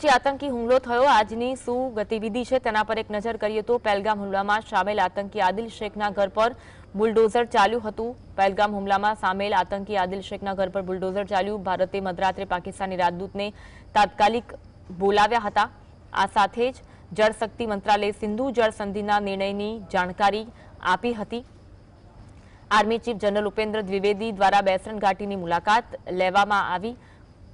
જે આતંકી હુમલો થયો આજની શું ગતિવિધિ છે તેના પર એક નજર કરીએ તો પહેલગામ હુમલામાં સામેલ આતંકી આદિલ શેખના ઘર પર બુલડોઝર ચાલ્યું હતું। પહેલગામ હુમલામાં સામેલ આતંકી આદિલ શેખના ઘર પર બુલડોઝર ચાલ્યું। ભારતે મધરાત્રે પાકિસ્તાની રાજદૂતને તાત્કાલિક બોલાવ્યા હતા। આ સાથે જ જળશક્તિ મંત્રાલયે સિંધુ જળ સંધિના નિર્ણયની જાણકારી આપી હતી। Army chief general Upendra Dwivedi દ્વારા બેસરણ ઘાટીની મુલાકાત લેવામાં આવી।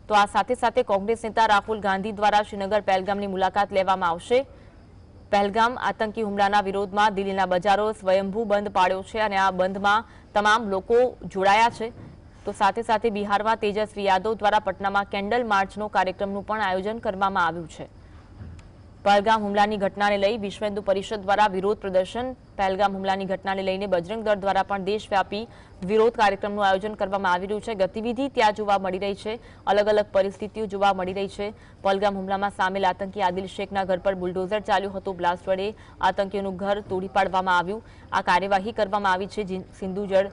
तो आ साथे साथे कांग्रेस नेता राहुल गांधी द्वारा श्रीनगर पहलगामनी मुलाकात लेवामां आवशे। पहलगाम आतंकी हुमलाना विरोधमां दिल्हीना बजारो स्वयंभू बंध पाड्यो छे अने आ बंधमां तमाम लोको जोडाया छे। तो साथे साथे बिहारमां तेजस्वी यादव द्वारा पटनामां केन्डल मार्चनो कार्यक्रमनुं पण आयोजन करवामां आव्युं छे। पहलगाम हुमलानी घटनाने लई विश्व हिंदू परिषद द्वारा विरोध प्रदर्शन। पहलगाम हुमलानी घटनाने लईने बजरंग दळ द्वारा पण देशव्यापी विरोध कार्यक्रमनुं आयोजन करवामां आवी रह्युं छे। गतिविधि त्यां जोवा मळी रही छे, अलग अलग परिस्थितिओ जोवा मळी रही छे। पहलगाम हुमलामां सामेल आतंकी आदिल शेखना घर पर बुलडोजर चाल्युं हतुं। ब्लास्ट वडे आतंकीओनुं घर तोड़ी पाडवामां आव्युं। आ कार्यवाही करवामां आवी छे। सिंधु जळ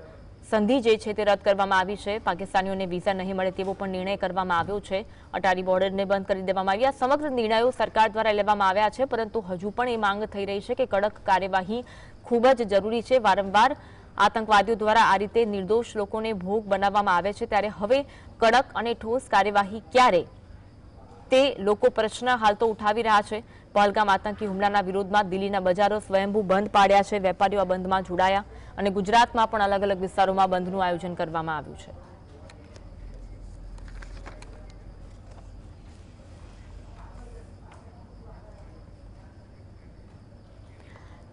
संधि जे छे ते रद्द करवामां आवी छे। पाकिस्तानीओने वीजा नहीं मळे तेवो पण निर्णय करवामां आव्यो छे। अटारी बोर्डरने बंध करी देवामां आवी। आ समग्र निर्णयो सरकार द्वारा लेवामां आव्या छे, परंतु हजू पण ए मांग थई रही छे के कड़क कार्यवाही खूब ज जरूरी छे। वारंवार आतंकवादीओ द्वारा आ रीते निर्दोष लोकोने भोग बनाववामां आवे छे, त्यारे हवे कड़क अने ठोस कार्यवाही क्यारे ते लोको प्रश्न हाल तो उठावी रह्या छे। पहलगाम आतंकी हुमलाना विरोधमां दिल्हीना बजारो स्वयंभू बंध पाड्या छे। वेपारीओ आ बंधमां जोडाया अने गुजरातमां पण अलग अलग विस्तारोमां बंधनुं आयोजन करवामां आव्युं छे।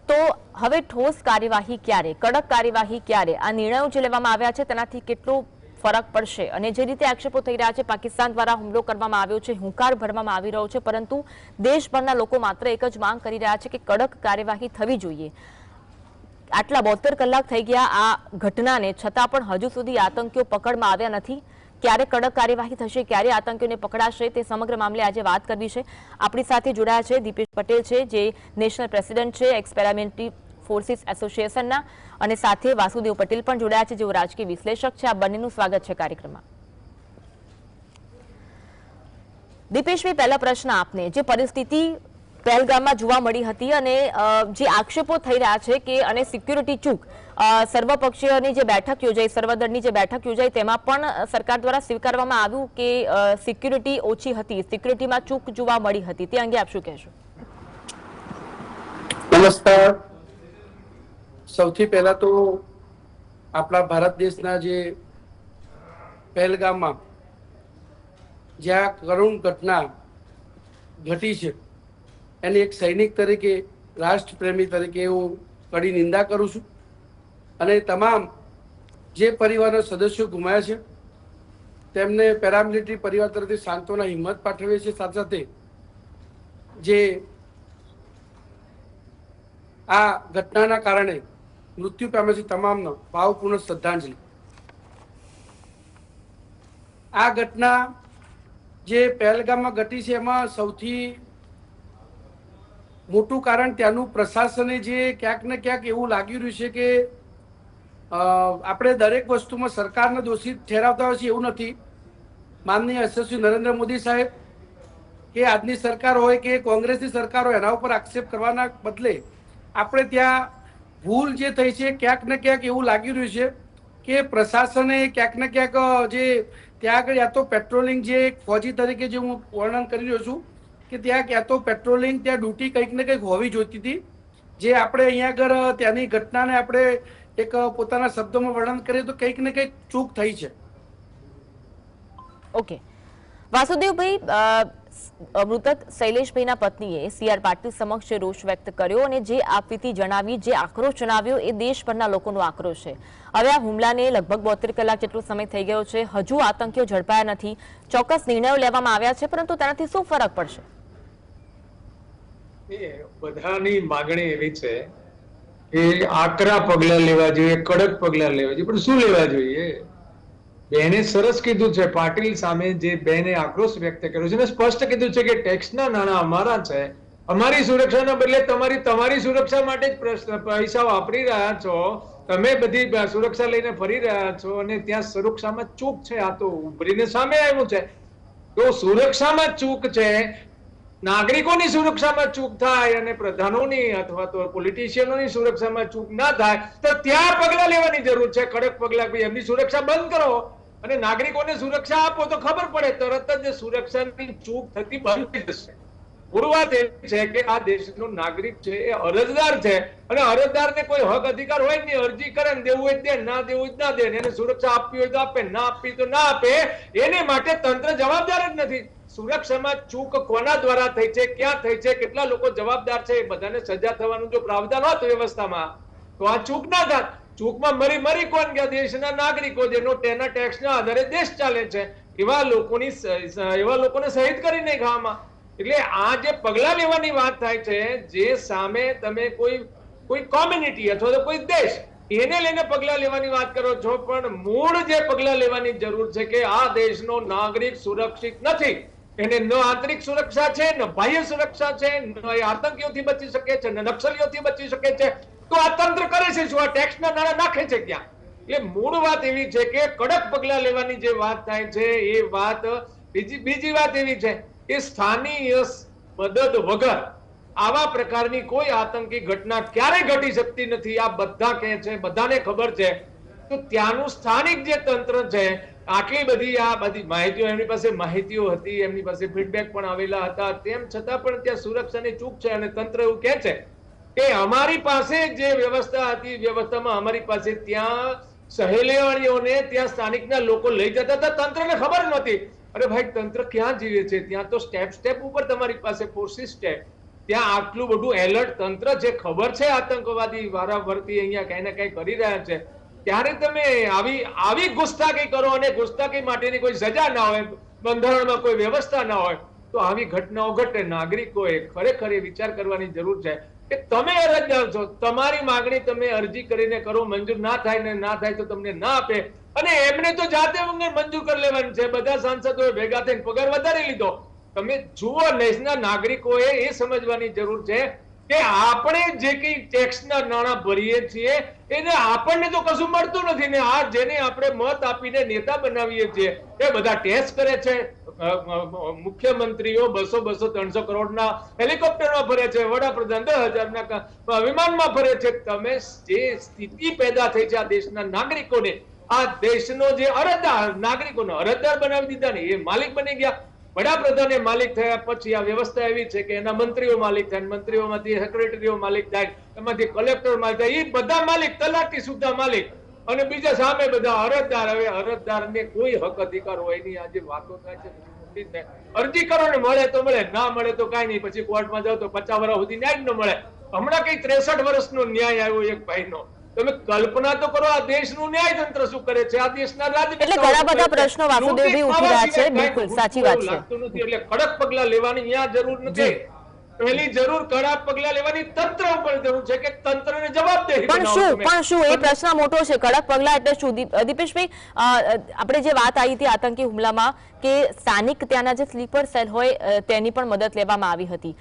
तो हवे ठोस कार्यवाही क्यारे, कड़क कार्यवाही क्यारे, आ निर्णयो जे लेवामां आव्या छे तेनाथी केटलो फरक पड़शे अने जे रीते आक्षेपो थई रह्या छे पाकिस्तान द्वारा हुमलो करवामां आव्यो छे, हुंकार भरवामां आवी रह्यो छे, परंतु देशभરના લોકો मात्र एक ज मांग करी रह्या छे के कड़क कार्यवाही थवी जोईए। आटला 72 कलाक थई गया आ घटनाने छतां पण हजू सुधी आतंकीओ पकड़मां आव्या नथी। क्यारे कड़क कार्यवाही थशे, क्यारे आतंकीओने पकड़ाशे, ते समग्र मामले आज वात करवी छे। आपणी साथे जोडाया छे दीपेश पटेल छे, जे नेशनल प्रेसिडेंट छे एक्सपेरिमेंटरी फोर्सिस एसोसिएशनना, અને સાથે વાસુદેવ પટેલ પણ જોડાયા છે, જેઓ રાજકીય વિશ્લેષક છે। આ બંનેનું સ્વાગત છે કાર્યક્રમમાં। દીપેશભાઈ, પહેલા પ્રશ્ન આપને, જે પરિસ્થિતિ પહેલગામમાં જોવા મળી હતી અને જે આક્ષેપો થઈ રહ્યા છે કે અને સિક્યુરિટી ચૂક સર્વપક્ષીયની જે બેઠક યોજાઈ, સર્વદળની જે બેઠક યોજાઈ, તેમાં પણ સરકાર દ્વારા સ્વીકારવામાં આવ્યું કે સિક્યુરિટી ઓછી હતી, સિક્યુરિટીમાં ચૂક જોવા મળી હતી, તે અંગે આપ શું કહેશો? નમસ્કાર। સૌથી પહેલા તો આપણા ભારત દેશના જે પહેલગામમાં જ્યાં કરુણ ઘટના ઘટી છે એની એક સૈનિક તરીકે, રાષ્ટ્રપ્રેમી તરીકે હું કડી નિંદા કરું છું અને તમામ જે પરિવારના સદસ્યો ગુમાયા છે તેમને પેરામિલિટરી પરિવાર તરફથી સાંત્વના હિંમત પાઠવીએ છીએ। સાથે સાથે જે આ ઘટનાના કારણે મૃત્યુ પામ્યા છે તમામનો ભાવપૂર્ણ શ્રદ્ધાંજલિ। આ ઘટના જે પહેલગામમાં ઘટી છે એમાં સૌથી મોટું કારણ ત્યાંનું પ્રશાસને જે ક્યાંક ને ક્યાંક એવું લાગી રહ્યું છે કે આપણે દરેક વસ્તુમાં સરકારને દોષિત ઠેરાવતા હોય છે, એવું નથી। માનનીય યશસ્વી નરેન્દ્ર મોદી સાહેબ કે આજની સરકાર હોય કે કોંગ્રેસની સરકાર હોય, એના ઉપર આક્ષેપ કરવાના બદલે આપણે ત્યાં ભૂલ જે થઈ છે ક્યાંક ને ક્યાંક એવું લાગી રહ્યું છે કે પ્રશાસને ક્યાંક ને ક્યાંક જે ત્યાં આગળ યા તો પેટ્રોલિંગ, જે એક ફોજી તરીકે જે હું વર્ણન કરી રહ્યો છું કે ત્યાં ક્યાં તો પેટ્રોલિંગ, ત્યાં ડ્યુટી કંઈક ને કંઈક હોવી જોઈતી હતી। જે આપણે અહીંયા આગળ ત્યાંની ઘટનાને આપણે એક પોતાના શબ્દોમાં વર્ણન કરીએ તો કંઈક ને કંઈક ચૂક થઈ છે। ઓકે વાસુદેવભાઈ, મૃતક શૈલેષભાઈના પત્નીએ સીઆર પાટીલ સમક્ષ રોષ વ્યક્ત કર્યો અને જે આપવીતી જણાવી, જે આક્રોશ જણાવ્યો, એ દેશભરના લોકોનો આક્રોશ છે। હવે આ હુમલાને લગભગ 72 કલાક જેટલો સમય થઈ ગયો છે, હજુ આતંકીઓ ઝડપાયા નથી, ચોક્કસ નિર્ણયો લેવામાં આવ્યા છે, પરંતુ તેનાથી શું ફરક પડશે? બધાની માગણી એવી છે કે આકરા પગલા લેવા જોઈએ, કડક પગલા લેવા જોઈએ, પણ શું લેવા જોઈએ? બેને સરસ કીધું છે, પાટીલ સામે જે બેને આક્રોશ વ્યક્ત કર્યો છે, સ્પષ્ટ કીધું છે કે ટેક્સના નાણાં અમારા છે, અમારી સુરક્ષાના બદલે તમારી સુરક્ષા માટે જ પૈસા વાપરી રહ્યા છો, તમે બધી સુરક્ષા લઈને ફરી રહ્યા છો અને ત્યાં સુરક્ષામાં ચૂક છે। આ તો ઉભરીને સામે આવ્યું છે। તો સુરક્ષામાં ચૂક છે નાગરિકોની સુરક્ષામાં ચૂક થાય અને પ્રધાનોની અથવા તો પોલિટિશિયનોની સુરક્ષામાં ચૂક ના થાય તો ત્યાં પગલા લેવાની જરૂર છે, કડક પગલા. એમની સુરક્ષા બંધ કરો અને નાગરિકોને સુરક્ષા આપો તો ખબર પડે, તરત જ સુરક્ષાની ચૂક થતી બંધ થઈ જશે. મૂળ વાત એ છે કે આ દેશનો નાગરિક છે એ અરજદાર છે, અને અરજદારને કોઈ હક અધિકાર હોય નહીં. અરજી કરે ને દેવું હોય દે, ના દેવું હોય ના દે, એને સુરક્ષા આપવી હોય તો આપે, ના આપવી તો ના આપે. એને માટે તંત્ર જવાબદાર જ નથી. સુરક્ષામાં ચૂક કોના દ્વારા થઈ છે, ક્યાં થઈ છે, કેટલા લોકો જવાબદાર છે, એ બધાને સજા થવાનું જો પ્રાવધાન હોત વ્યવસ્થામાં તો આ ચૂક ના થાત. ચૂકમાં મરી મરી કોણ ગયા? દેશના નાગરિકો, જેનો તેના ટેક્સના આધારે દેશ ચાલે છે, એવા લોકોને શહીદ કરી નાખવામાં. એટલે આ જે પગલા લેવાની વાત થાય છે, જે સામે તમે કોઈ કોમ્યુનિટી અથવા તો કોઈ દેશ એને લઈને પગલા લેવાની વાત કરો છો, પણ મૂળ જે પગલા લેવાની જરૂર છે કે આ દેશનો નાગરિક સુરક્ષિત નથી. એને ન આંતરિક સુરક્ષા છે, ન બાહ્ય સુરક્ષા છે, ન એ આતંકીઓથી બચી શકે છે, ન નક્સલીઓથી બચી શકે છે. તો આ તંત્ર કરે છે શું? આ ટેક્સના નાણાં નાખે છે ક્યાં? એટલે મૂળ વાત એવી છે કે કડક પગલા લેવાની જે વાત થાય છે એ વાત બીજી વાત એવી છે કે સ્થાનીય મદદ વગર આવા પ્રકારની કોઈ આતંકી ઘટના ક્યારે ઘટી શકતી નથી. આ બધા કહે છે, બધાને ખબર છે. તો ત્યાંનું સ્થાનિક જે તંત્ર છે, આટલી બધી આ બધી માહિતીઓ એમની પાસે માહિતીઓ હતી, એમની પાસે ફીડબેક પણ આવેલા હતા, તેમ છતાં પણ ત્યાં સુરક્ષાની ચૂક છે. અને તંત્ર એવું કહે છે કે અમારી પાસે જે વ્યવસ્થા હતી, વ્યવસ્થામાં અમારી પાસે ત્યાં સહેલીઓને ત્યાં સ્થાનિકના લોકો લઈ જતા હતા, તંત્રને ખબર નહોતી. અરે ભાઈ, તંત્ર ક્યાં જીવે છે? ત્યાં તો સ્ટેપ ઉપર તમારી પાસે ફોર્સિસ છે, ત્યાં આટલું બધું એલર્ટ તંત્ર છે, ખબર છે આતંકવાદી વારાફરતી અહીંયા કઈ ને કઈ કરી રહ્યા છે. ત્યારે તમે આવી ગુસ્તાખી કરો અને ગુસ્તાખી માટેની કોઈ સજા ના હોય, બંધારણમાં કોઈ વ્યવસ્થા ના હોય, તો આવી ઘટનાઓ ઘટે. નાગરિકોએ ખરેખર એ વિચાર કરવાની જરૂર છે કે તમે અરજદાર છો, તમારી માંગણી તમે અરજી કરીને કરો, મંજૂર ના થાય ને ના થાય તો તમને ના આપે, અને એમને તો જાતે મંજૂર કરી લેવાની છે. બધા સાંસદોએ ભેગા થઈને પગાર વધારી લીધો. તમે જુઓ, દેશના નાગરિકોએ એ સમજવાની જરૂર છે કે આપણે જે કઈ ટેક્સના નાણાં ભરીએ છીએ એને આપણને તો કશું મળતું નથી ને આ જેને આપણે મત આપીને નેતા બનાવીએ છીએ એ બધા ટેક્સ કરે છે. મુખ્યમંત્રીઓ 200-300 કરોડના હેલિકોપ્ટરમાં ફરે છે, વડાપ્રધાન 10,000ના વિમાનમાં ફરે છે. તમે જે સ્થિતિ પેદા થઈ છે આ દેશના નાગરિકોને, આ દેશનો જે અરજદાર નાગરિકોનો અરજદાર બનાવી દીધા ને એ માલિક બની ગયા. વડાપ્રધાને માલિક થયા પછી આ વ્યવસ્થા એવી છે કે એના મંત્રીઓ માલિક થાય, મંત્રીઓમાંથી સેક્રેટરીઓ માલિક થાય, એમાંથી કલેક્ટર માલિક થાય, એ બધા માલિક, તલાટી સુધા માલિક, અને બીજા સામે બધા અરજદાર. હવે અરજદારને કોઈ હક અધિકાર હોય નહીં. આજે વાતો થાય છે અરજી કરો ને મળે તો મળે, ના મળે તો કઈ નહીં, પછી કોર્ટમાં જાઓ તો 50 વર્ષ સુધી ન્યાય ન મળે. હમણાં કઈ 63 વર્ષનો ન્યાય આવ્યો એક ભાઈનો. તમે કલ્પના તો કરો આ દેશનું ન્યાયતંત્ર શું કરે છે, આ દેશના એટલે ઘણા બધા પ્રશ્નો વાસુદેવજી ઉઠી રહ્યા છે. બિલકુલ સાચી વાત છે. એટલે કડક પગલા લેવાની અહીંયા જરૂર નથી. પહેલી જરૂર કડક પગલા લેવાની તંત્ર ઉપર જરૂર છે કે તંત્રને જવાબદેહી બનાવો. પણ શું એ પ્રશ્ન મોટો છે? કડક પગલા એટલે શું? દીપેશભાઈ, આપણે જે વાત આવી હતી આતંકી હુમલામાં કે સ્થાનિક ત્યાંના જે સ્લીપર સેલ હોય તેની પણ મદદ લેવામાં આવી હતી.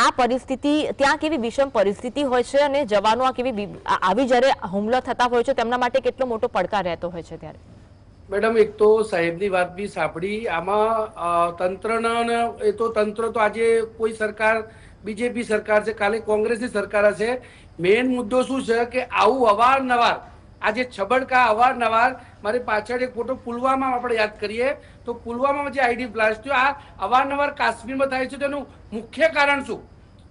આ પરિસ્થિતિ ત્યાં કેવી વિષમ પરિસ્થિતિ હોય છે અને જવાનો આ કેવી આવી જ્યારે હુમલા થતા હોય છે તેમના માટે કેટલો મોટો પડકાર રહેતો હોય છે ત્યારે? મેડમ, એક તો સાહેબની વાત બી સાંભળી. આમાં તંત્રના એ તો તંત્ર તો આજે કોઈ સરકાર, બીજેપી સરકાર છે, કાલે કોંગ્રેસની સરકાર હશે. મેઇન મુદ્દો શું છે કે આવું અવારનવાર આજે છબડકા અવારનવાર, મારી પાછળ એક ફોટો પુલવામામાં આપણે યાદ કરીએ તો પુલવામામાં જે આઈડી બ્લાસ્ટ થયો, આ અવારનવાર કાશ્મીરમાં થાય છે. તેનું મુખ્ય કારણ શું?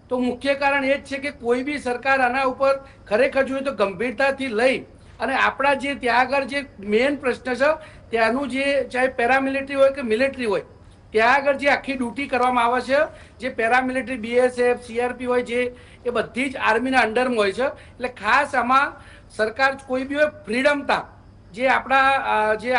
તો મુખ્ય કારણ એ જ છે કે કોઈ બી સરકાર આના ઉપર ખરેખર જોઈએ તો ગંભીરતાથી લઈ અને આપણા જે ત્યાં આગળ જે મેઇન પ્રશ્ન છે ત્યાંનું જે ચાહે પેરામિલિટરી હોય કે મિલિટરી હોય, ત્યાં આગળ જે આખી ડ્યુટી કરવામાં આવે છે, જે પેરામિલિટરી BSF, CRP હોય, જે એ બધી જ આર્મીના અંડરમાં હોય છે. એટલે ખાસ આમાં સરકાર કોઈ બી હોય ફ્રીડમતા જે આપણા જે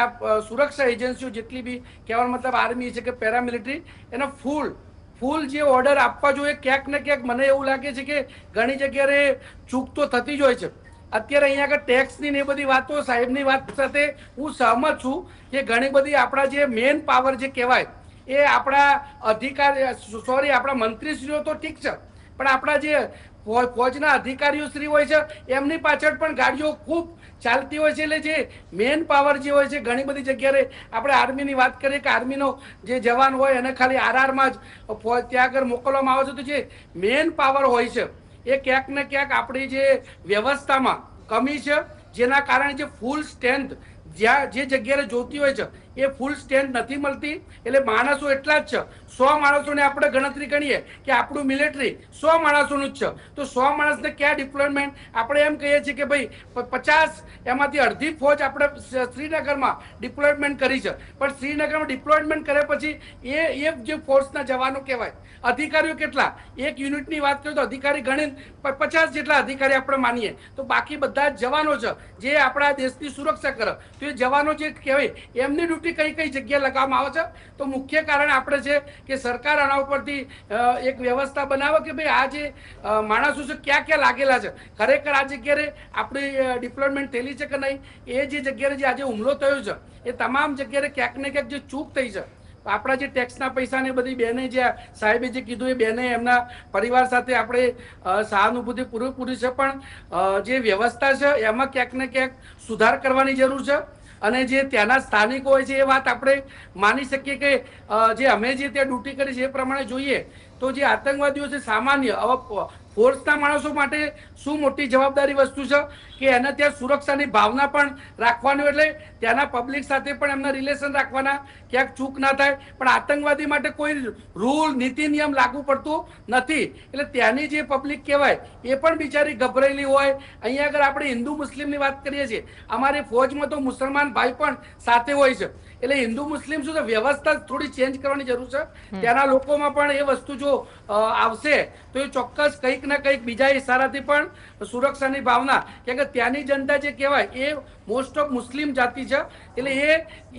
સુરક્ષા એજન્સીઓ જેટલી બી, કહેવાનો મતલબ આર્મી છે કે પેરામિલિટરી, એનો ફૂલ જે ઓર્ડર આપવા જોઈએ. ક્યાંક ને ક્યાંક મને એવું લાગે છે કે ઘણી જગ્યાએ ચૂક તો થતી જ હોય છે. અત્યારે અહીંયા આગળ ટેક્સની ને એ બધી વાતો, સાહેબની વાત સાથે હું સહમત છું કે ઘણી બધી આપણા જે મેન પાવર જે કહેવાય એ આપણા આપણા મંત્રીશ્રીઓ તો ઠીક છે, પણ આપણા જે ફોજના અધિકારીઓ શ્રી હોય છે એમની પાછળ પણ ગાડીઓ ખૂબ ચાલતી હોય છે. એટલે જે મેન પાવર જે હોય છે ઘણી બધી જગ્યાએ આપણે આર્મીની વાત કરીએ કે આર્મીનો જે જવાન હોય એને ખાલી આરઆરમાં જ ત્યાં આગળ મોકલવામાં આવે છે, તો જે મેન પાવર હોય છે એ ક્યાંક ને ક્યાંક આપણી જે વ્યવસ્થામાં કમી છે, જેના કારણે જે ફૂલ સ્ટ્રેન્થ જ્યાં જે જગ્યાએ જોતી હોય છે એ ફૂલ સ્ટ્રેન્થ નથી મળતી. એટલે માણસો એટલા જ છે. 100 માણસોને આપણે ગણતરી કરીએ કે આપણું મિલિટરી 100 માણસોનું જ છે, તો 100 માણસને ક્યાં ડિપ્લોયમેન્ટ? આપણે એમ કહીએ છીએ કે ભાઈ 50 એમાંથી અડધી ફોજ આપણે શ્રીનગરમાં ડિપ્લોયમેન્ટ કરી છે, પણ શ્રીનગરમાં ડિપ્લોયમેન્ટ કર્યા પછી એ જે ફોર્સના જવાનો કહેવાય. અધિકારીઓ કેટલા? એક યુનિટની વાત કરીએ તો અધિકારી ગણીને 50 જેટલા અધિકારી આપણે માનીએ, તો બાકી બધા જ જવાનો છે જે આપણા દેશની સુરક્ષા કરે. તો એ જવાનો જે કહેવાય એમની ડ્યુટી કઈ કઈ જગ્યાએ લગાવવામાં આવે છે? તો મુખ્ય કારણ આપણે છે કે સરકાર આના ઉપરથી એક વ્યવસ્થા બનાવે કે ભાઈ આ જે માણસો છે ક્યાં ક્યાં લાગેલા છે, ખરેખર આ જગ્યાએ આપણી ડિપ્લોયમેન્ટ થયેલી છે કે નહીં, એ જે જગ્યાએ જે આજે હુમલો થયો છે એ તમામ જગ્યાએ ક્યાંક ને ક્યાંક જે ચૂક થઈ છે. આપણા જે ટેક્સના પૈસાને બધી બેને જે સાહેબે જે કીધું એ બેને એમના પરિવાર સાથે આપણે સહાનુભૂતિ પૂરેપૂરી છે, પણ જે વ્યવસ્થા છે એમાં ક્યાંક ને ક્યાંક સુધાર કરવાની જરૂર છે. અને જે ત્યાંના સ્થાનિકો હોય છે એ વાત આપણે માની શકીએ કે જે અમે જે ત્યાં ડ્યુટી કરી છે એ પ્રમાણે જોઈએ તો જે આતંકવાદીઓ છે સામાન્ય હવે ફોર્સના માણસો માટે શું મોટી જવાબદારી વસ્તુ છે કે એને ત્યાં સુરક્ષાની ભાવના પણ રાખવાની, એટલે ત્યાંના પબ્લિક સાથે પણ એમના રિલેશન રાખવાના, ક્યાંક ચૂક ના થાય. પણ આતંકવાદી માટે કોઈ રૂલ નીતિ નિયમ લાગુ પડતું નથી, એટલે ત્યાંની જે પબ્લિક કહેવાય એ પણ બિચારી ગભરાયેલી હોય. અહીંયા આગળ આપણે હિન્દુ મુસ્લિમની વાત કરીએ છીએ, અમારી ફોજમાં તો મુસલમાન ભાઈ પણ સાથે હોય છે, એટલે હિન્દુ મુસ્લિમ શું છે વ્યવસ્થા થોડી ચેન્જ કરવાની જરૂર છે. ત્યાંના લોકોમાં પણ એ વસ્તુ જો આવશે તો એ ચોક્કસ કંઈક ને કંઈક બીજા ઇશારાથી પણ સુરક્ષાની ભાવના, કેમ કે ત્યાંની જનતા જે કહેવાય એ મોસ્ટ ઓફ મુસ્લિમ જાતિ છે, એટલે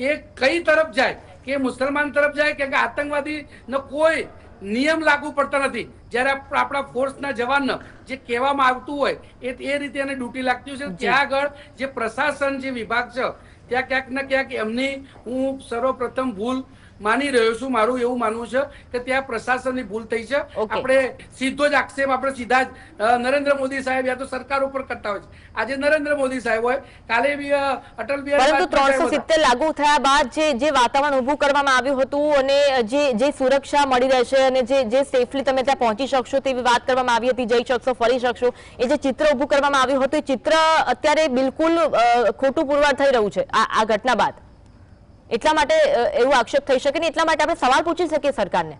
એ કઈ તરફ જાય કે મુસલમાન તરફ જાય, કેમ કે આતંકવાદીનો કોઈ નિયમ લાગુ પડતા નથી. જ્યારે આપણા ફોર્સના જવાનને જે કહેવામાં આવતું હોય એ રીતે એને ડ્યુટી લાગતી હોય છે. ત્યાં આગળ જે પ્રશાસન જે વિભાગ છે ત્યાં ક્યાંક ને ક્યાંક એમની હું સર્વપ્રથમ ભૂલ માની રહ્યો છું. મારું એવું માનવું છે કે ત્યાં પ્રશાસનની ભૂલ થઈ છે. આપણે સીધો જ આક્ષેપ આપણે સીધા જ નરેન્દ્ર મોદી સાહેબ યા તો સરકાર ઉપર કરતા હોય છે. આજે નરેન્દ્ર મોદી સાહેબ હોય, કાલે બી અટલ બિહારી, પરંતુ 370 લાગુ થયા બાદ જે વાતાવરણ ઊભું કરવામાં આવ્યું હતું અને જે સુરક્ષા મળી રહેશે અને જે સેફલી તમે ત્યાં પહોંચી શકશો તેવી વાત કરવામાં આવી હતી, જઈ શકશો, ફરી શકશો, એ જે ચિત્ર ઊભું કરવામાં આવ્યું હતું એ ચિત્ર અત્યારે બિલકુલ ખોટું પુરવાર થઈ રહ્યું છે આ ઘટના બાદ. એટલા માટે એવું આક્ષેપ થઈ શકે ને એટલા માટે આપણે સવાલ પૂછી શકીએ સરકારને.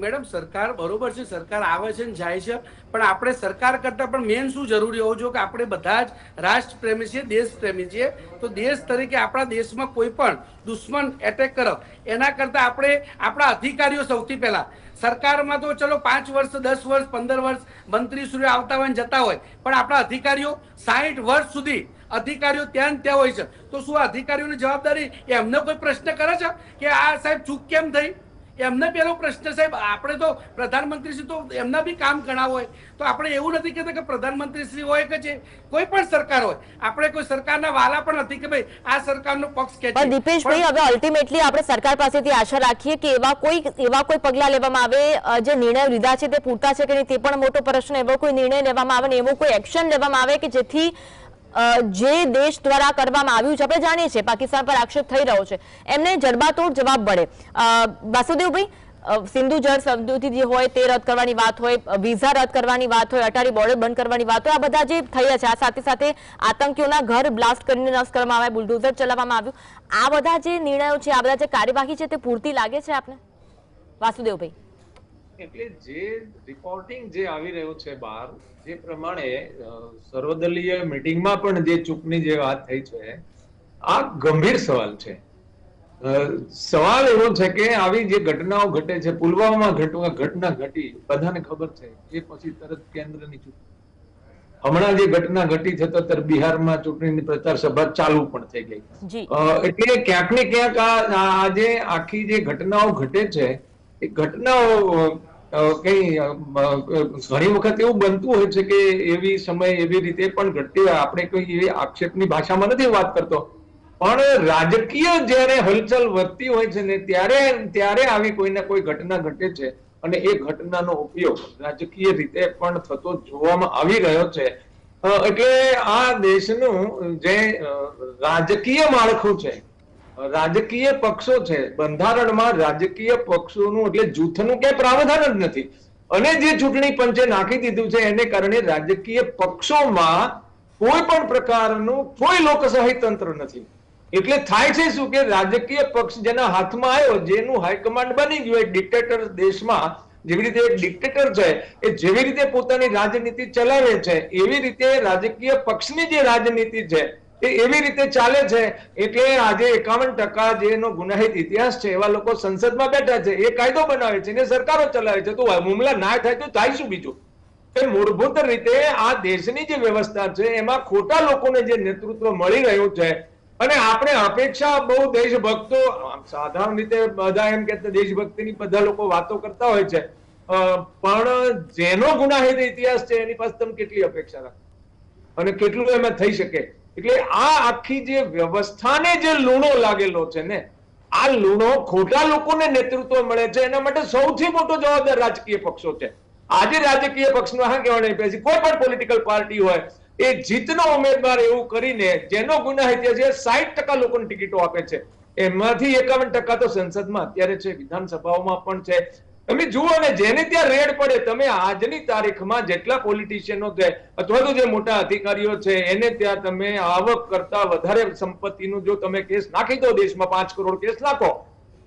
મેડમ સરકાર બરોબર છે, સરકાર આવે છે ને જાય છે, પણ આપણે સરકાર કરતા પણ મેન શું જરૂરી હોવું જોઈએ કે આપણે બધા જ રાષ્ટ્રપ્રેમી છીએ, દેશપ્રેમી છીએ, તો દેશ તરીકે આપણા દેશમાં કોઈ પણ દુશ્મન એટેક કરે એના કરતા આપણે આપણા અધિકારીઓ સૌથી પહેલા, સરકારમાં તો ચલો 5 વર્ષ 10 વર્ષ 15 વર્ષ મંત્રીશ્રીઓ આવતા હોય ને જતા હોય, પણ આપણા અધિકારીઓ 60 વર્ષ સુધી અધિકારીઓ ત્યાં હોય છે, તો શું અધિકારીઓની જવાબદારી એમને કોઈ પ્રશ્ન કરે છે કે આ સાહેબ ચૂક કેમ થઈ? એમને પેલો પ્રશ્ન સાહેબ, આપણે તો પ્રધાનમંત્રીશ્રી તો એમના બી કામ ઘણા હોય, તો આપણે એવું નથી કહેતા કે પ્રધાનમંત્રીશ્રી હોય કે જે કોઈ પણ સરકાર હોય, આપણે કોઈ સરકારના વાલા પણ નથી કે ભાઈ આ સરકારનો પક્ષ કે છે. દીપેશભાઈ, હવે અલ્ટિમેટલી આપણે સરકાર પાસેથી આશા રાખીએ કે એવા કોઈ પગલા લેવામાં આવે, જે નિર્ણયો લીધા છે તે પૂરતા છે કે નહીં તે પણ મોટો પ્રશ્ન, એવો કોઈ નિર્ણય લેવામાં આવે ને એવો કોઈ એક્શન લેવામાં આવે કે જેથી જે દેશ દ્વારા કરવામાં આવ્યું છે, આપણે જાણીએ છીએ પાકિસ્તાન પર આક્ષેપ થઈ રહ્યો છે, એમને જડબાતોડ જવાબ મળે. વાસુદેવભાઈ, સિંધુ જળ સમજૂતી જે હોય તે રદ કરવાની વાત હોય, વિઝા રદ કરવાની વાત હોય, અટારી બોર્ડર બંધ કરવાની વાત હોય, આ બધા જે થયા છે, આ સાથે સાથે આતંકીઓના ઘર બ્લાસ્ટ કરીને નષ્ટ કરવામાં આવ્યા, બુલડોઝર ચલાવવામાં આવ્યું, આ બધા જે નિર્ણયો છે, આ બધા જે કાર્યવાહી છે તે પૂરતી લાગે છે આપને? વાસુદેવભાઈ, એટલે જે રિપોર્ટિંગ જે આવી રહ્યું છે બહાર, જે પ્રમાણે સર્વદલીય મીટિંગમાં પણ જે ચૂકની જે વાત થઈ છે, આ ગંભીર સવાલ છે. સવાલ એવો છે કે આવી જે ઘટનાઓ ઘટે છે, પુલવામામાં ઘટના ઘટી, બધાને ખબર છે, એ પછી તરત કેન્દ્રની ચૂંટણી, હમણાં જે ઘટના ઘટી છે તો બિહારમાં ચૂંટણીની પ્રચાર સભા ચાલુ પણ થઈ ગઈ. એટલે ક્યાંક ને ક્યાંક આ જે આખી જે ઘટનાઓ ઘટે છે એ ઘટનાઓ કઈ ઘણી વખત એવું બનતું હોય છે કે એવી સમય એવી રીતે પણ ઘટતી હોય, આપણે કોઈ એવી આક્ષેપની ભાષામાં નથી વાત કરતો, પણ રાજકીય જયારે હલચલ વધતી હોય છે ને ત્યારે આવી કોઈ ને કોઈ ઘટના ઘટે છે અને એ ઘટનાનો ઉપયોગ રાજકીય રીતે પણ થતો જોવામાં આવી રહ્યો છે. એટલે આ દેશનું જે રાજકીય માળખું છે, રાજકીય પક્ષો છે, બંધારણમાં રાજકીય પક્ષોનું એટલે જૂથનું ક્યાંય પ્રાવધાન જ નથી. અને જે ચૂંટણી પંચે નાખી દીધું છે એને કારણે રાજકીય પક્ષોમાં કોઈ પણ પ્રકારનું કોઈ લોકશાહી તંત્ર નથી. એટલે થાય છે શું કે રાજકીય પક્ષ જેના હાથમાં આવ્યો, જેનું હાઈકમાન્ડ બની ગયું, એક ડિક્ટેટર દેશમાં જેવી રીતે એક ડિક્ટેટર છે એ જેવી રીતે પોતાની રાજનીતિ ચલાવે છે એવી રીતે રાજકીય પક્ષની જે રાજનીતિ છે એ એવી રીતે ચાલે છે. એટલે આજે 51% જેનો ગુનાહિત ઇતિહાસ છે એવા લોકો સંસદમાં બેઠા છે, એ કાયદો બનાવે છે ને સરકારો ચલાવે છે. તો હુમલા ના થાય તો થાય શું બીજું? કે મૂળભૂત રીતે આ દેશની જે વ્યવસ્થા છે એમાં ખોટા લોકોને જે નેતૃત્વ મળી રહ્યું છે. અને આપણે અપેક્ષા બહુ દેશભક્તો, સાધારણ રીતે બધા એમ કહેતા દેશભક્તિની બધા લોકો વાતો કરતા હોય છે, પણ જેનો ગુનાહિત ઇતિહાસ છે એની પાસે તમે કેટલી અપેક્ષા રાખો અને કેટલું એમાં થઈ શકે? એટલે આ આખી જે વ્યવસ્થાને જે લૂણો લાગેલો છે ને, આ લૂણો ખોટા લોકોને નેતૃત્વ મળે છે એના માટે સૌથી મોટો જવાબદાર રાજકીય પક્ષો છે. આજે રાજકીય પક્ષનો હા કહેવાય પછી કોઈ પણ પોલિટિકલ પાર્ટી હોય એ જીતનો ઉમેદવાર એવું કરીને જેનો ગુનાહિત છે 60% લોકોને ટિકિટો આપે છે, એમાંથી 51% તો સંસદમાં અત્યારે છે, વિધાનસભાઓમાં પણ છે. તમે જુઓ ને જેને ત્યાં રેડ પડે, તમે આજની તારીખમાં જેટલા પોલિટિશિયનો છે અથવા તો જે મોટા અધિકારીઓ છે એને ત્યાં તમે આવક કરતા વધારે સંપત્તિનું જો તમે કેસ નાખી દો, દેશમાં 5 કરોડ કેસ નાખો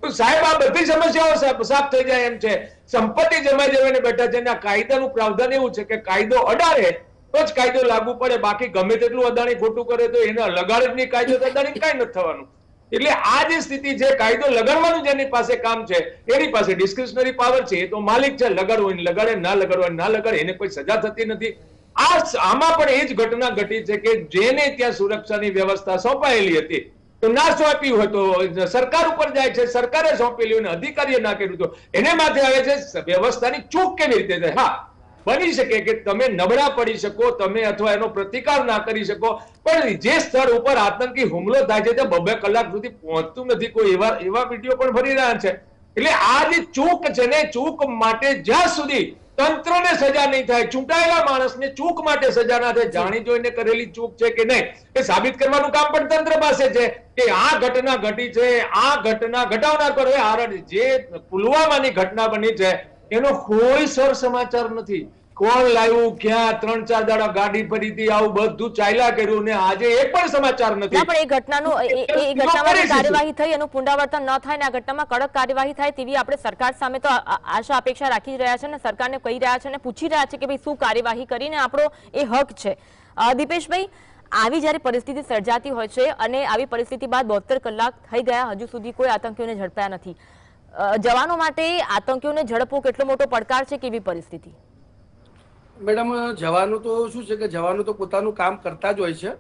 તો સાહેબ આ બધી સમસ્યાઓ સાફ થઈ જાય એમ છે. સંપત્તિ જમાઈ જમાઈને બેઠા છે. કાયદાનું પ્રાવધાન એવું છે કે કાયદો અડાડે તો જ કાયદો લાગુ પડે, બાકી ગમે તેટલું અદાણી ખોટું કરે તો એને લગાડે જ નહીં કાયદો, તો અદાણી કઈ નથી થવાનું. એટલે આ જે સ્થિતિ છે, કાયદો લગાડવાનું જેની પાસે કામ છે એની પાસે ડિસ્ક્રિશનરી પાવર છે, એ તો માલિક છે, લગાડવો એને લગાડે, ના લગાડવો ના લગાડે, એને કોઈ સજા થતી નથી. આમાં પણ એ જ ઘટના ઘટી છે કે જેને ત્યાં સુરક્ષાની વ્યવસ્થા સોંપાયેલી હતી તો ના સોંપ્યું હોય તો સરકાર ઉપર જાય છે, સરકારે સોંપેલી હોય અધિકારીએ ના કર્યું તો એને માથે આવે છે. વ્યવસ્થાની ચૂક કેવી રીતે થાય? હા, બની શકે કે તમે નબળા પડી શકો, તમે અથવા એનો પ્રતિકાર ના કરી શકો, પણ જે સ્થળ ઉપર આતંકી હુમલો થાય છે ત્યાં 2 કલાક સુધી પહોંચતું નથી કોઈ, એવા વિડીયો પણ ફરી રહ્યા છે. એટલે આ જે ચૂક છે ને, ચૂક માટે જ્યાં સુધી તંત્રને સજા નહીં થાય, ચૂંટાયેલા માણસને ચૂક માટે સજા ના થાય, જાણી જોઈને કરેલી ચૂક છે કે નહીં એ સાબિત કરવાનું કામ પણ તંત્ર પાસે છે કે આ ઘટના ઘટી છે, આ ઘટના ઘટાવનાર પર જે પુલવામાની ઘટના બની છે એનો કોઈ સર સમાચાર નથી. કોણ લાવ્યું, ક્યાં, 3-4 દાડા ગાડી ફરી હતી, આવું બધું ચાલ્યા કર્યું ને આજે એક પણ સમાચાર નથી. પણ એ ઘટનામાં કાર્યવાહી થઈ, એનું પુનરાવર્તન ન થાય ને આ ઘટનામાં કડક કાર્યવાહી થાય તેવી આપણે સરકાર સામે તો આશા અપેક્ષા રાખી રહ્યા છે ને સરકારને કહી રહ્યા છે ને પૂછી રહ્યા છે કે ભાઈ શું કાર્યવાહી કરીને આપણો એ હક છે. દીપેશભાઈ, આવી જ્યારે પરિસ્થિતિ સર્જાતી હોય છે અને આવી પરિસ્થિતિ બાદ 72 કલાક થઈ ગયા, હજુ સુધી કોઈ આતંકીઓને ઝડપાયા નથી, જવાનો માટે આતંકીઓને ઝડપવો કેટલો મોટો પડકાર છે, કેવી પરિસ્થિતિ? મેડમ, જવાનું તો શું છે કે જવાનું તો પોતાનું કામ કરતા જ હોય છે,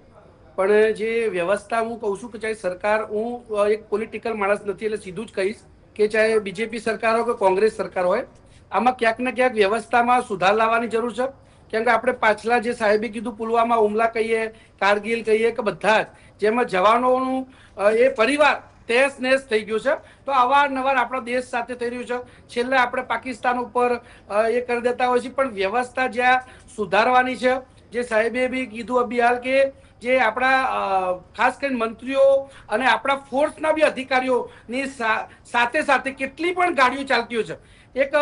પણ જે વ્યવસ્થા હું કહું છું કે ચાહે સરકાર, હું એક પોલિટિકલ માણસ નથી એટલે સીધું જ કહીશ કે ચાહે બીજેપી સરકાર હોય કે કોંગ્રેસ સરકાર હોય, આમાં ક્યાંક ને ક્યાંક વ્યવસ્થામાં સુધાર લાવવાની જરૂર છે. કેમ કે આપણે પાછલા જે સાહેબે કીધું પુલવામા હુમલા કહીએ, કારગિલ કહીએ કે બધા જ જેમાં જવાનોનું એ પરિવાર તહેસ નહેસ થઈ ગયું છે. તો અવારનવાર આપણા દેશ સાથે થઈ રહ્યું છે. છેલ્લે આપણે પાકિસ્તાન ઉપર એ કરી દેતા હોય છે, પણ વ્યવસ્થા જ્યાં સુધારવાની છે, જે સાહેબે બી કીધું અભી હાલ કે જે આપણા ખાસ કરીને મંત્રીઓ અને આપણા ફોર્સના બી અધિકારીઓની સાથે સાથે કેટલી પણ ગાડીઓ ચાલતી હોય છે. એક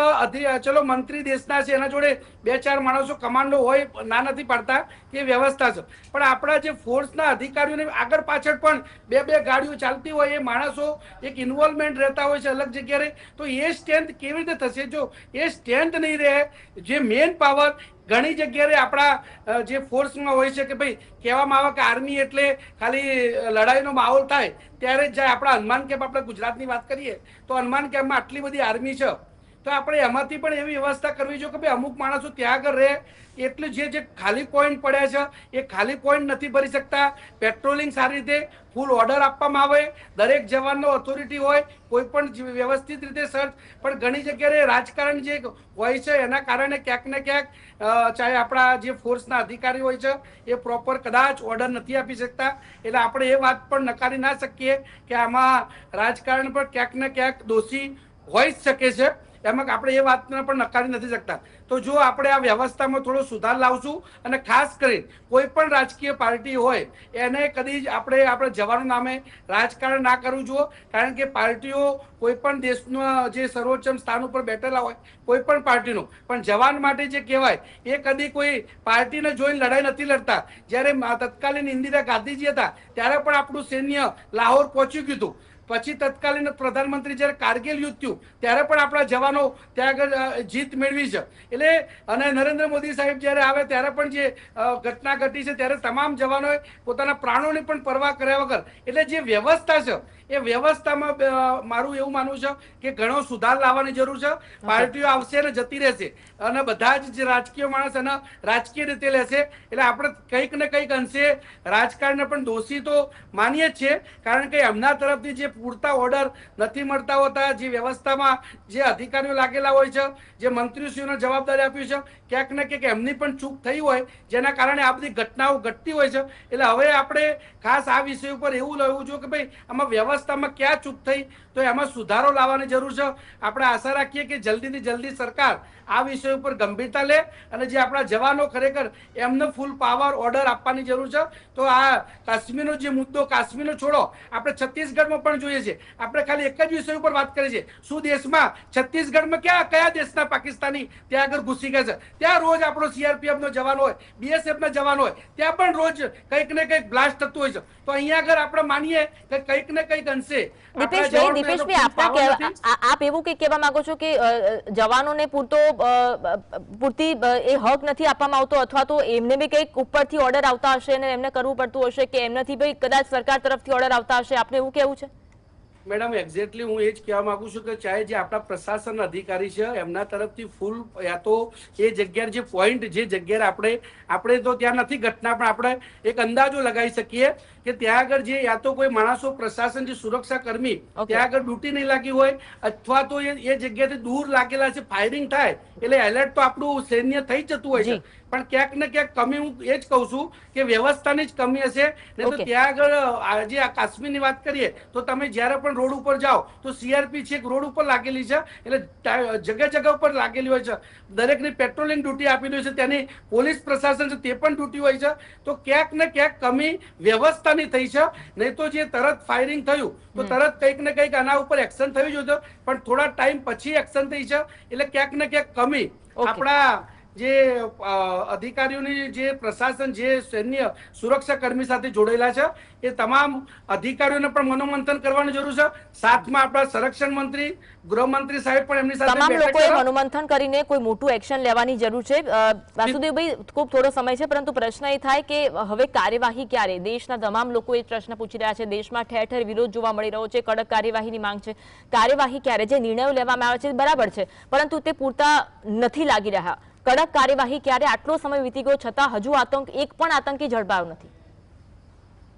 ચલો મંત્રી દેશના છે, એના જોડે 2-4 માણસો કમાન્ડો હોય, ના નથી પાડતા કે વ્યવસ્થા છે, પણ આપણા જે ફોર્સના અધિકારીઓને આગળ પાછળ પણ 2-2 ગાડીઓ ચાલતી હોય, એ માણસો એક ઇન્વોલ્વમેન્ટ રહેતા હોય છે અલગ જગ્યાએ, તો એ સ્ટ્રેન્થ કેવી રીતે થશે? જો એ સ્ટ્રેન્થ નહીં રહે, જે મેન પાવર ઘણી જગ્યાએ આપણા જે ફોર્સમાં હોય છે કે ભાઈ કહેવામાં આવે કે આર્મી એટલે ખાલી લડાઈનો માહોલ થાય ત્યારે જ જાય. આપણા હનુમાન કેમ્પ, આપણે ગુજરાતની વાત કરીએ તો હનુમાન કેમ્પમાં આટલી બધી આર્મી છે, તો આપણે એમાંથી પણ એવી વ્યવસ્થા કરવી જોઈએ કે ભાઈ અમુક માણસો ત્યાં આગળ રહે. એટલે જે ખાલી પોઈન્ટ પડ્યા છે એ ખાલી પોઈન્ટ નથી ભરી શકતા. પેટ્રોલિંગ સારી રીતે ફૂલ ઓર્ડર આપવામાં આવે, દરેક જવાનનો ઓથોરિટી હોય, કોઈ પણ વ્યવસ્થિત રીતે સર્ચ. પણ ઘણી જગ્યાએ રાજકારણ જે હોય છે એના કારણે ક્યાંક ને ક્યાંક ચાહે આપણા જે ફોર્સના અધિકારી હોય છે એ પ્રોપર કદાચ ઓર્ડર નથી આપી શકતા. એટલે આપણે એ વાત પણ નકારી ના શકીએ કે આમાં રાજકારણ પર ક્યાંક ને ક્યાંક દોષી હોઈ જ શકે છે. એમાં આપણે એ વાતને પણ નકારી નથી શકતા. તો જો આપણે આ વ્યવસ્થામાં થોડો સુધાર લાવશું અને ખાસ કરી કોઈ પણ રાજકીય પાર્ટી હોય એને કદી જ આપણે આપણા જવાનો નામે રાજકારણ ના કરવું જોઈએ, કારણ કે પાર્ટીઓ કોઈ પણ દેશનું જે સર્વોચ્ચ સ્થાન ઉપર બેઠેલા હોય કોઈ પણ પાર્ટીનું, પણ જવાન માટે જે કહેવાય એ કદી કોઈ પાર્ટીને જોઈને લડાઈ નથી લડતા. જ્યારે તત્કાલીન ઇન્દિરા ગાંધીજી હતા ત્યારે પણ આપણું સૈન્ય લાહોર પહોંચી ગયું હતું. પછી તત્કાલીન પ્રધાનમંત્રી જ્યારે કારગિલ યુદ્ધ થયું ત્યારે પણ આપણા જવાનો ત્યાં આગળ જીત મેળવી છે. એટલે અને નરેન્દ્ર મોદી સાહેબ જ્યારે આવે ત્યારે પણ જે ઘટના ઘટી છે ત્યારે તમામ જવાનોએ પોતાના પ્રાણોની પણ પરવા કર્યા વગર, એટલે જે વ્યવસ્થા છે એ વ્યવસ્થામાં મારું એવું માનવું છે કે ઘણો સુધાર લાવવાની જરૂર છે. પાર્ટીઓ આવશે ને જતી રહેશે અને બધા જ રાજકીય માણસ એને રાજકીય રીતે લેશે. એટલે આપણે કંઈક ને કંઈક અંશે રાજકારણને પણ દોષી તો માનીએ જ છીએ, કારણ કે એમના તરફથી જે પૂરતા ઓર્ડર નથી મળતા હોતા, જે વ્યવસ્થામાં જે અધિકારીઓ લાગેલા હોય છે, જે મંત્રીશ્રીઓને જવાબદારી આપી છે, ક્યાંક ને ક્યાંક એમની પણ ચૂક થઈ હોય જેના કારણે આ બધી ઘટનાઓ ઘટતી હોય છે. એટલે હવે આપણે ખાસ આ વિષય ઉપર એવું લેવું જોઈએ કે ભાઈ આમાં વ્યવસ્થામાં ક્યાં ચૂક થઈ તો એમાં સુધારો લાવવાની જરૂર છે. આપણે આશા રાખીએ કે જલ્દીથી જલ્દી સરકાર આ વિષય ઉપર ગંભીરતા લે અને જે આપણા જવાનો ખરેખર એમને ફૂલ પાવર ઓર્ડર આપવાની જરૂર છે. તો આ કાશ્મીરનો જે મુદ્દો, કાશ્મીરનો છોડો, આપણે છત્તીસગઢમાં પણ જોઈએ છે. આપણે ખાલી એક જ વિષય ઉપર વાત કરીએ છીએ, શું દેશમાં છત્તીસગઢમાં કયા દેશના પાકિસ્તાની ત્યાં આગળ ઘૂસી ગયા છે? ત્યાં રોજ આપણો સીઆરપીએફ નો જવાન હોય, બીએસએફ ના જવાન હોય, ત્યાં પણ રોજ કંઈક ને કંઈક બ્લાસ્ટ થતું હોય છે. તો અહીંયા આગળ આપણે માનીએ કે કંઈક ને કંઈક અંશે દીપેશભાઈ, આપ એવું કઈ કહેવા માંગો છો કે જવાનોને પૂરતી એ હક નથી આપવામાં આવતો, અથવા તો એમને બી કંઈક ઉપરથી ઓર્ડર આવતા હશે અને એમને કરવું પડતું હશે કે એમનાથી ભાઈ કદાચ સરકાર તરફથી ઓર્ડર આવતા હશે? આપને એવું કેવું છે? મેડમ એક્ઝેક્ટલી હું એ જ કહેવા માંગુ છું કે ચાહે જે આપણા પ્રશાસન અધિકારી છે એમના તરફથી ફૂલ યા તો એ જગ્યાએ જે પોઈન્ટ જે જગ્યાએ આપણે તો ત્યાં નથી ઘટના, પણ આપણે એક અંદાજો લગાવી શકીએ કે ત્યાં આગળ જે યા તો કોઈ માણસો પ્રશાસન જે સુરક્ષા કર્મી ત્યાં આગળ ડ્યુટી નહીં લાગી હોય અથવા તો એ જગ્યાથી દૂર લાગેલા છે, ફાયરિંગ થાય એટલે એલર્ટ તો આપણું સૈન્ય થઈ જતું હોય છે. પણ ક્યાંક ને ક્યાંક કમી હું એ જ કહું છું કે વ્યવસ્થાની જ કમી હશે. નહીં તો ત્યાં આગળ આજે આ કાશ્મીરની વાત કરીએ તો તમે જ્યારે પણ રોડ ઉપર જાઓ તો સીઆરપી છે રોડ ઉપર લાગેલી છે, એટલે જગ્યા જગ્યા ઉપર લાગેલી હોય છે. દરેકની પેટ્રોલિંગ ડ્યુટી આપેલી હોય છે, ત્યાંની પોલીસ પ્રશાસન છે તે પણ ડ્યુટી હોય છે. તો ક્યાંક ને ક્યાંક કમી વ્યવસ્થાની થઈ છે. નહીં તો જે તરત ફાયરિંગ થયું તો તરત કંઈક ને કંઈક આના ઉપર એક્શન થવી જોઈએ, પણ થોડા ટાઈમ પછી એક્શન થઈ છે. એટલે ક્યાંક ને ક્યાંક કમી આપણા જે અધિકારીઓની જે પ્રશાસન જે સૈન્ય સુરક્ષા કર્મી સાથે જોડાયેલા છે એ તમામ અધિકારીઓને પણ મનોમંથન કરવાની જરૂર છે. સાથમાં આપણા સંરક્ષણ મંત્રી, ગૃહમંત્રી સાહેબ પણ એમની સાથે તમામ લોકોએ મનોમંથન કરીને કોઈ મોટું એક્શન લેવાની જરૂર છે. વાસુદેવભાઈ, ખૂબ થોડો સમય છે, પરંતુ પ્રશ્ન એ થાય કે હવે કાર્યવાહી ક્યારે? દેશના તમામ લોકો એ પ્રશ્ન પૂછી રહ્યા છે. દેશમાં ઠેર ઠેર વિરોધ જોવા મળી રહ્યો છે, કડક કાર્યવાહીની માંગ છે. કાર્યવાહી ક્યારે? જે નિર્ણયો લેવામાં આવે છે બરાબર છે, પરંતુ તે પૂરતા નથી લાગી રહ્યા. કડક કાર્યવાહી ક્યારે? આટલો સમય વીતી ગયો છતાં હજુ એક પણ આતંકી ઝડપાયો નથી.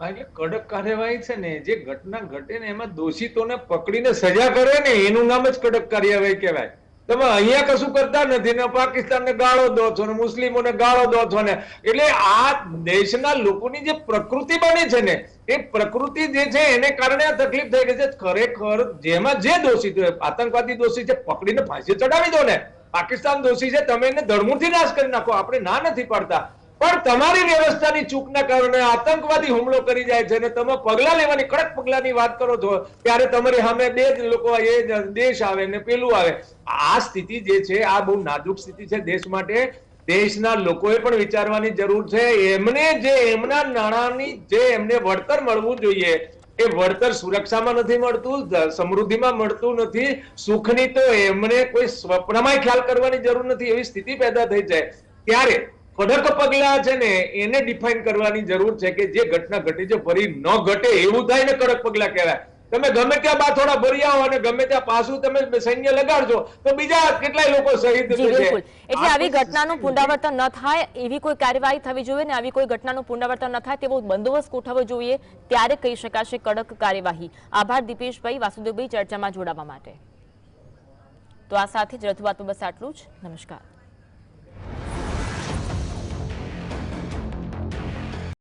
એટલે કડક કાર્યવાહી છે ને, જે ઘટના ઘટે ને એમાં દોષિતોને પકડીને સજા કરે ને એનું નામ જ કડક કાર્યવાહી કહેવાય. તમે અહીંયા કશું કરતા નથી ને પાકિસ્તાનને ગાળો દો છો ને મુસ્લિમોને ગાળો દો છો ને, એટલે આ દેશના લોકોની જે પ્રકૃતિ બની છે ને એ પ્રકૃતિ જે છે એને કારણે આ તકલીફ થઈ ગઈ છે. ખરેખર જેમાં જે દોષિત હોય, આતંકવાદી દોષિત છે, પકડીને ફાંસી ચડાવી દો ને. પાકિસ્તાન દોષી છે, તમે એને ધડમૂળથી નાશ કરી નાખો, આપણે ના નથી પાડતા. પણ તમારી વ્યવસ્થાની ચૂકના કારણે આતંકવાદી હુમલો કરી જાય છે અને તમે પગલા લેવાની, કડક પગલાની વાત કરો છો ત્યારે તમારી સામે બે જ લોકો એ દેશ આવે ને પેલું આવે. આ સ્થિતિ જે છે આ બહુ નાજુક સ્થિતિ છે દેશ માટે. દેશના લોકોએ પણ વિચારવાની જરૂર છે. એમને જે એમના નાણાંની જે એમને વળતર મળવું જોઈએ એ વળતર સુરક્ષામાં નથી મળતું, સમૃદ્ધિમાં મળતું નથી, સુખની તો એમને કોઈ સ્વપ્નમાં ખ્યાલ કરવાની જરૂર નથી. એવી સ્થિતિ પેદા થઈ જાય ત્યારે કડક પગલા છે ને એને ડિફાઇન કરવાની જરૂર છે કે જે ઘટના ઘટી છે ફરી ન ઘટે એવું થાય ને કડક પગલા કહેવાય. તમે ગમે ત્યાં બાથોડા ભરી આવો અને ગમે ત્યાં પાછું તમે સૈન્ય લગાડજો તો બીજા કેટલાય લોકો શહીદ થશે. એટલે આવી ઘટનાનું પુનરાવર્તન ન થાય એવી કોઈ કાર્યવાહી થવી જોઈએ ને આવી કોઈ ઘટનાનું પુનરાવર્તન ન થાય તેવો બંદોબસ્ત ગોઠવવો જોઈએ, ત્યારે કહી શકાશે કડક કાર્યવાહી. આભાર દીપેશભાઈ, વાસુદેવભાઈ ચર્ચામાં જોડાવા માટે. તો આ સાથે જ રજૂઆત બસ આટલું જ. નમસ્કાર.